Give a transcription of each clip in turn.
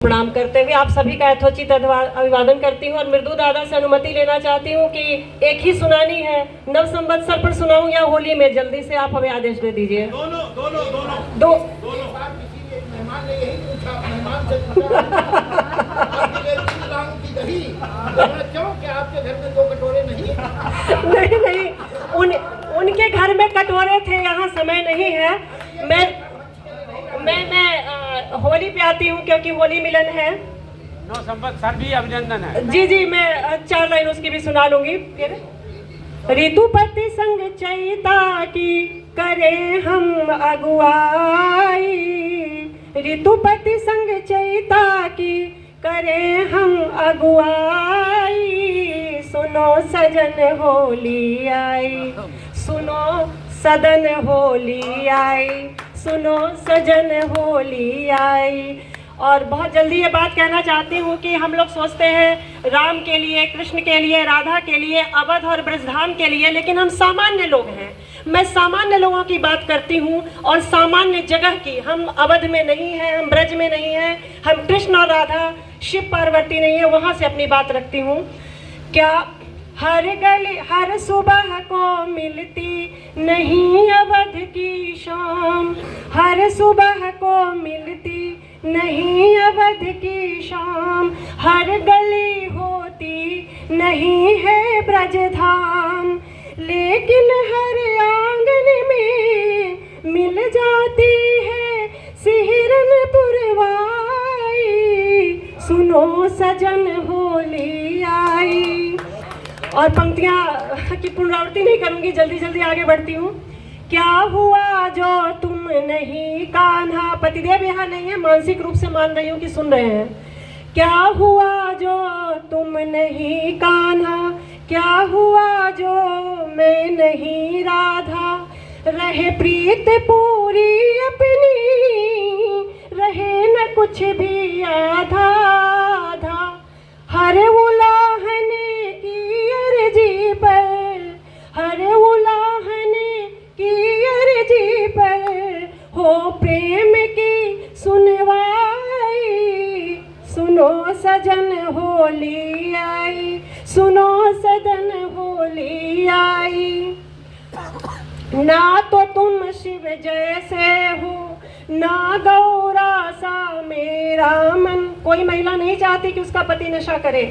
प्रणाम करते हुए आप सभी का यथोचित अभिवादन करती हूँ और मृदु दादा से अनुमति लेना चाहती हूँ कि एक ही सुनानी है, नव संवत्सर पर सुनाऊं या होली में, जल्दी से आप हमें आदेश दे दीजिए। दोनों दोनों दोनों दो किसी एक मेहमान ने यही पूछा, मेहमान से पूछा आपके लिए 3 लाख की दही, क्यों क्या आपके घर में 2 कटोरे नहीं? नहीं नहीं, उनके घर में कटोरे थे, यहाँ समय नहीं है। मैं होली पे आती हूँ क्योंकि होली मिलन है। नौ संवत्सर भी अभिनंदन है। जी मैं 4 लाइन उसकी भी सुना लूंगी। फिर ऋतुपति संग चैता की करे हम अगुआई, ऋतुपति संग चैता की करे हम अगुआई, सुनो सजन होली आई, सुनो सदन होली आई, सुनो सजन होली आई। और बहुत जल्दी ये बात कहना चाहती हूँ कि हम लोग सोचते हैं राम के लिए, कृष्ण के लिए, राधा के लिए, अवध और ब्रजधाम के लिए, लेकिन हम सामान्य लोग हैं। मैं सामान्य लोगों की बात करती हूँ और सामान्य जगह की। हम अवध में नहीं हैं, हम ब्रज में नहीं हैं, हम कृष्ण और राधा, शिव पार्वती नहीं है, वहाँ से अपनी बात रखती हूँ। क्या हर गली हर सुबह को मिलती नहीं अवध की शाम, हर सुबह को मिलती नहीं अवध की शाम, हर गली होती नहीं है ब्रजधाम, लेकिन हर आंगन में मिल जाती है सिहरन पुरवाई, सुनो सजन होली आई। और पंक्तियाँ की पुनरावृत्ति नहीं करूँगी, जल्दी जल्दी आगे बढ़ती हूँ। क्या हुआ जो तुम नहीं कान्हा, पतिदेव यहाँ नहीं है, मानसिक रूप से मान रही हूँ कि सुन रहे हैं। क्या हुआ जो तुम नहीं कान्हा, क्या हुआ जो मैं नहीं राधा, रहे प्रीत पूरी अपनी, रहे न कुछ भी आधा आधा, हर उलाहन की अर्जी पर, हर उलाहन की अर्जी पर हो प्रेम की सुनवाई, सुनो सजन होली आई, सुनो सदन होली आई। ना तो तुम शिव जैसे हो, ना गौरा सा मेरा मन, कोई महिला नहीं चाहती कि उसका पति नशा करे।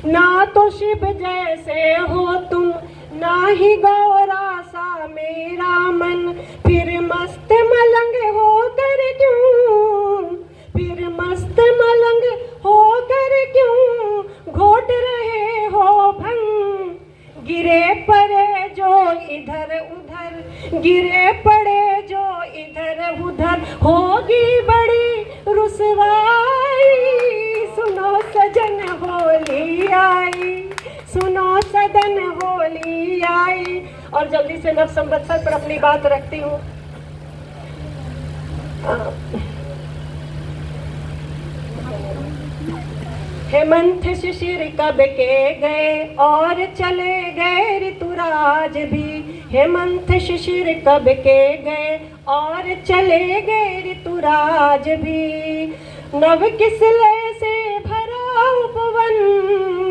ना तो शिव जैसे हो तुम, ना ही गौरा सा मेरा मन, फिर मस्त मलंग होकर क्यों, फिर मस्त मलंग होकर क्यों घोट रहे हो भंग, गिरे पड़े जो इधर उधर, गिरे पड़े जो इधर उधर, होगी बड़ी रुसवाई, सुनो सजन होली आई, सुनो सदन होली आई। और जल्दी से नव संवत्सर पर अपनी बात रखती हूँ। हेमंत शिशिर कब के गए और चले गए ऋतुराज भी, हेमंत शिशिर कब के गए और चले गए ऋतुराज भी, नव किसले से भरा उपवन,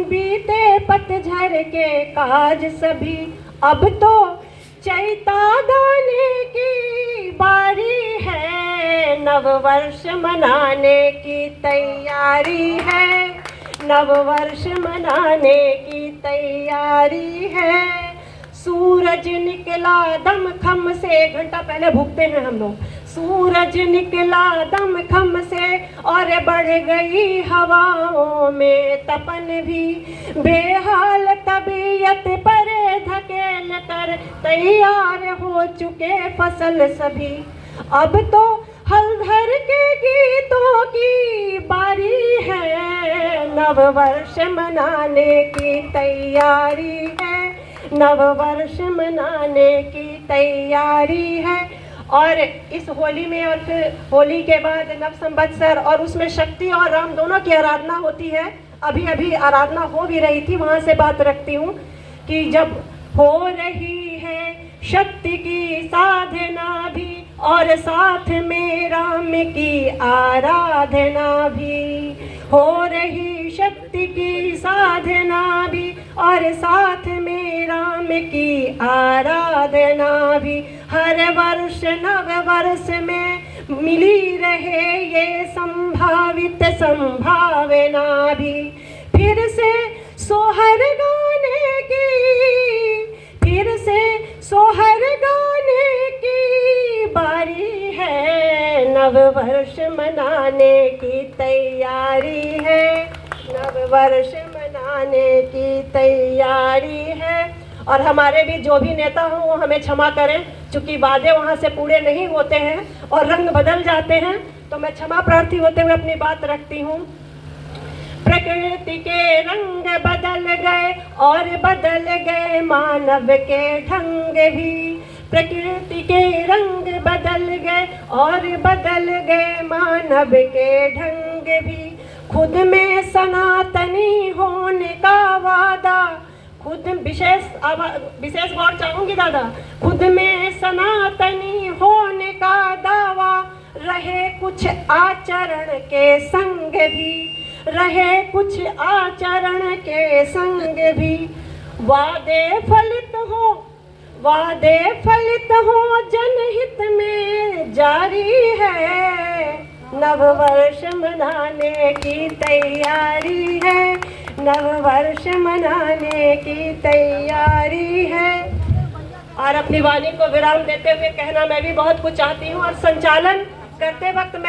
बीते पतझड़ के काज सभी, अब तो चैता गाने की बारी है, नव वर्ष मनाने की तैयारी है, नव वर्ष मनाने की तैयारी है। सूरज निकला दमखम से, 1 घंटा पहले भूखते हैं हम लोग। सूरज निकला दमखम से और बढ़ गई हवाओं में तपन भी, बेहाल तबीयत पर धकेल कर तैयार हो चुके फसल सभी, अब तो हलधर के गीतों की बारी है, नव वर्ष मनाने की तैयारी है, नव वर्ष मनाने की तैयारी है। और इस होली में और फिर होली के बाद नव संवत्सर, और उसमें शक्ति और राम दोनों की आराधना होती है। अभी अभी आराधना हो भी रही थी, वहाँ से बात रखती हूँ कि जब हो रही है शक्ति की साधना भी और साथ में राम की आराधना भी, हो रही शक्ति की साधना भी, और साथ में राम की आराधना भी। हर वर्ष नव वर्ष में मिली रहे ये संभावित संभावना भी। फिर से सोहर गाने की, फिर से सोहर गाने की बारी है। नव वर्ष मनाने की तैयारी है, नव वर्ष मनाने की तैयारी है। और हमारे भी जो भी नेता हों वो हमें क्षमा करें, चूँकि वादे वहाँ से पूरे नहीं होते हैं और रंग बदल जाते हैं, तो मैं क्षमा प्रार्थी होते हुए अपनी बात रखती हूँ। प्रकृति के रंग बदल गए और बदल गए मानव के ढंग भी। प्रकृति के रंग बदल गए और बदल गए मानव के ढंग भी। खुद में सनातनी होने का वादा, खुद विशेष गौर चाहूंगी दादा। खुद में सनातनी होने का दावा, रहे कुछ आचरण के संग भी, रहे कुछ आचरण के संग भी। वादे फलित हो, वादे फलित हो, जनहित में जारी है। नव वर्ष मनाने की तैयारी है, नव वर्ष मनाने की तैयारी है। और अपनी वाणी को विराम देते हुए कहना, मैं भी बहुत कुछ चाहती हूँ और संचालन करते वक्त मैं